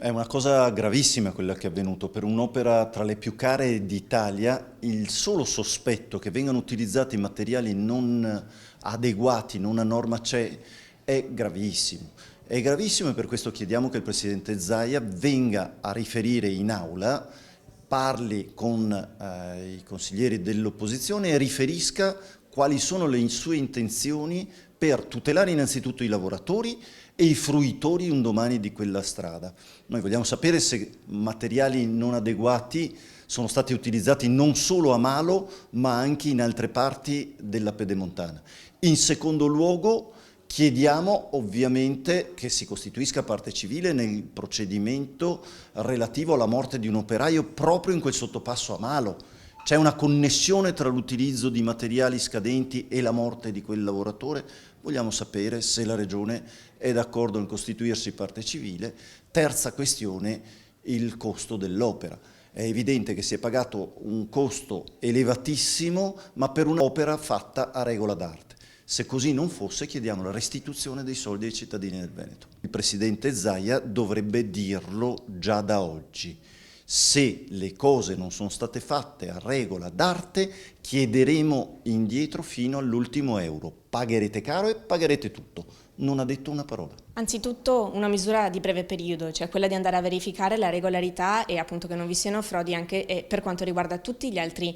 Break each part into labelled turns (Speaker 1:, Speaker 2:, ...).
Speaker 1: È una cosa gravissima quella che è avvenuto per un'opera tra le più care d'Italia. Il solo sospetto che vengano utilizzati materiali non adeguati, non a norma CE, è gravissimo. È gravissimo e per questo chiediamo che il Presidente Zaia venga a riferire in aula, parli con i consiglieri dell'opposizione e riferisca quali sono le sue intenzioni per tutelare innanzitutto i lavoratori e i fruitori un domani di quella strada. Noi vogliamo sapere se materiali non adeguati sono stati utilizzati non solo a Malo, ma anche in altre parti della Pedemontana. In secondo luogo, chiediamo ovviamente che si costituisca parte civile nel procedimento relativo alla morte di un operaio proprio in quel sottopasso a Malo. C'è una connessione tra l'utilizzo di materiali scadenti e la morte di quel lavoratore? Vogliamo sapere se la Regione è d'accordo in costituirsi parte civile. Terza questione, il costo dell'opera. È evidente che si è pagato un costo elevatissimo, ma per un'opera fatta a regola d'arte. Se così non fosse, chiediamo la restituzione dei soldi ai cittadini del Veneto. Il Presidente Zaia dovrebbe dirlo già da oggi. Se le cose non sono state fatte a regola d'arte, chiederemo indietro fino all'ultimo euro. Pagherete caro e pagherete tutto. Non ha detto una parola.
Speaker 2: Anzitutto una misura di breve periodo, cioè quella di andare a verificare la regolarità e appunto che non vi siano frodi anche per quanto riguarda tutti gli altri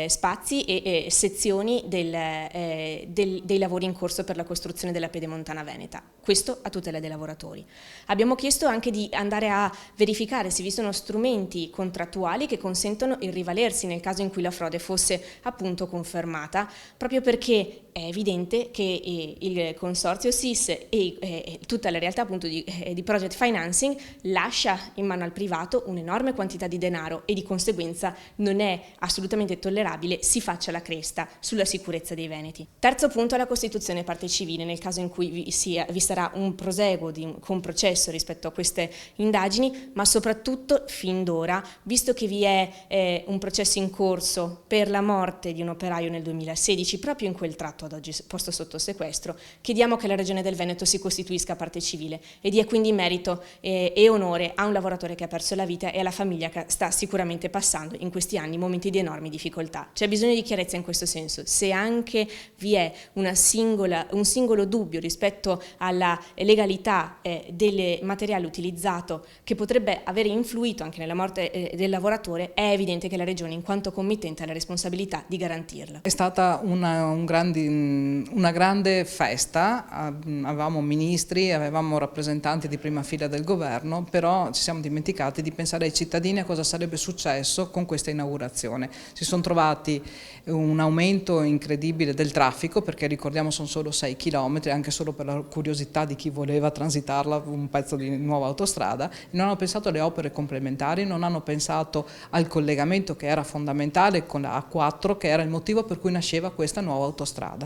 Speaker 2: spazi e sezioni dei lavori in corso per la costruzione della Pedemontana Veneta. Questo a tutela dei lavoratori. Abbiamo chiesto anche di andare a verificare se vi sono strumenti contrattuali che consentono il rivalersi nel caso in cui la frode fosse appunto confermata, proprio perché è evidente che il consorzio SIS e tutta la realtà appunto di project financing lascia in mano al privato un'enorme quantità di denaro e di conseguenza non è assolutamente tollerabile si faccia la cresta sulla sicurezza dei veneti. Terzo punto è la costituzione parte civile nel caso in cui vi sarà un proseguo con processo rispetto a queste indagini, ma soprattutto fin d'ora, visto che vi è un processo in corso per la morte di un operaio nel 2016 proprio in quel tratto ad oggi posto sotto sequestro, chiediamo che la Regione del Veneto si costituisca parte civile e dia quindi merito e onore a un lavoratore che ha perso la vita e alla famiglia che sta sicuramente passando in questi anni momenti di enormi difficoltà. C'è bisogno di chiarezza in questo senso. Se anche vi è un singolo dubbio rispetto alla legalità del materiale utilizzato che potrebbe avere influito anche nella morte del lavoratore, è evidente che la Regione in quanto committente ha la responsabilità di garantirla.
Speaker 3: È stata una grande festa, avevamo ministri, avevamo rappresentanti di prima fila del governo, però ci siamo dimenticati di pensare ai cittadini a cosa sarebbe successo con questa inaugurazione. Si sono trovati un aumento incredibile del traffico, perché ricordiamo sono solo 6 chilometri, anche solo per la curiosità di chi voleva transitarla, un pezzo di nuova autostrada, e non hanno pensato alle opere complementari, non hanno pensato al collegamento che era fondamentale con la A4, che era il motivo per cui nasceva questa nuova autostrada.